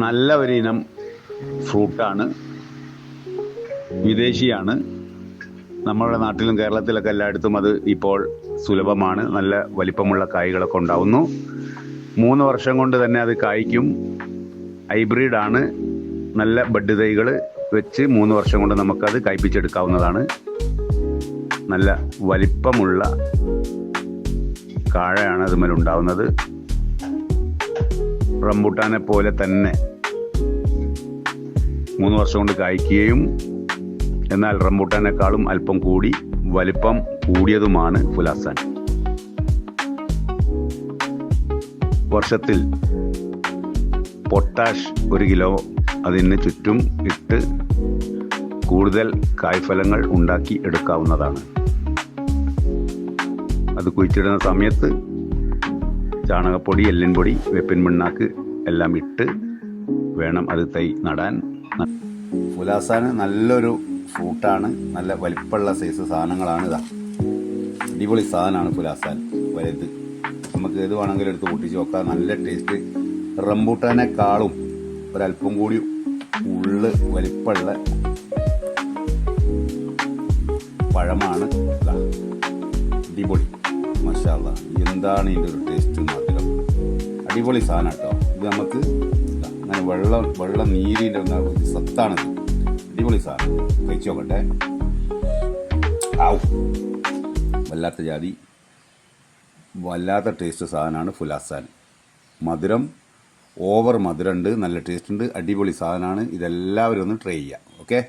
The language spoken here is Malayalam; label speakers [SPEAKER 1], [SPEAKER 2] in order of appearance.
[SPEAKER 1] നല്ല ഒരു ഇനം ഫ്രൂട്ടാണ്, വിദേശിയാണ്. നമ്മുടെ നാട്ടിലും കേരളത്തിലൊക്കെ എല്ലായിടത്തും അത് ഇപ്പോൾ സുലഭമാണ്. നല്ല വലിപ്പമുള്ള കായ്കളൊക്കെ ഉണ്ടാവുന്നു. 3 വർഷം കൊണ്ട് തന്നെ അത് കായ്ക്കും. ഹൈബ്രിഡാണ്. നല്ല ബഡ് തൈകൾ വെച്ച് 3 വർഷം കൊണ്ട് നമുക്കത് കായ്പ്പിച്ചെടുക്കാവുന്നതാണ്. നല്ല വലിപ്പമുള്ള കാഴയാണ് അതുമേലുണ്ടാവുന്നത്. റംബൂട്ടാനെ പോലെ തന്നെ 3 വർഷം കൊണ്ട് കായ്ക്കുകയും എന്നാൽ റംബൂട്ടാനേക്കാളും അല്പം കൂടി വലിപ്പം കൂടിയതുമാണ് ഫുലാസാൻ. വർഷത്തിൽ പൊട്ടാഷ് 1 കിലോ അതിന് ചുറ്റും ഇട്ട് കൂടുതൽ കായ്ഫലങ്ങൾ ഉണ്ടാക്കി എടുക്കാവുന്നതാണ്. അത് കുഴിച്ചിടുന്ന സമയത്ത് ചാണകപ്പൊടി, എല്ലിൻ പൊടി, വേപ്പിൻ പിണ്ണാക്ക് എല്ലാം ഇട്ട് വേണം അത് തൈ നടാൻ. ഫുലാസാൻ നല്ലൊരു ഫ്രൂട്ടാണ്. നല്ല വലിപ്പമുള്ള സൈസ് സാധനങ്ങളാണ്. ഇതാ അടിപൊളി സാധനമാണ് ഫുലാസാൻ. വലുത് നമുക്ക് ഏത് വേണമെങ്കിലും എടുത്ത് പൊട്ടിച്ച് നോക്കാം. നല്ല ടേസ്റ്റ്. റംബൂട്ടാനേക്കാളും ഒരല്പം കൂടി ഉള്ള് വലിപ്പമുള്ള പഴമാണ്. അടിപൊളി, മാഷാ അല്ലാ. എന്താണ് ഇതിൻ്റെ ഒരു ടേസ്റ്റ്, മധുരം. അടിപൊളി സാധനം കേട്ടോ. ഇത് നമുക്ക് അങ്ങനെ വെള്ളം നീരിൻ്റെ സത്താണിത്. അടിപൊളി സാധനം. കഴിച്ചു നോക്കട്ടെ. ആവും, വല്ലാത്ത ജാതി, വല്ലാത്ത ടേസ്റ്റ് സാധനമാണ് ഫുലാസാൻ. മധുരം, ഓവർ മധുരമുണ്ട്, നല്ല ടേസ്റ്റ് ഉണ്ട്, അടിപൊളി സാധനമാണ്. ഇതെല്ലാവരും ഒന്ന് ട്രൈ ചെയ്യാം. ഓക്കെ.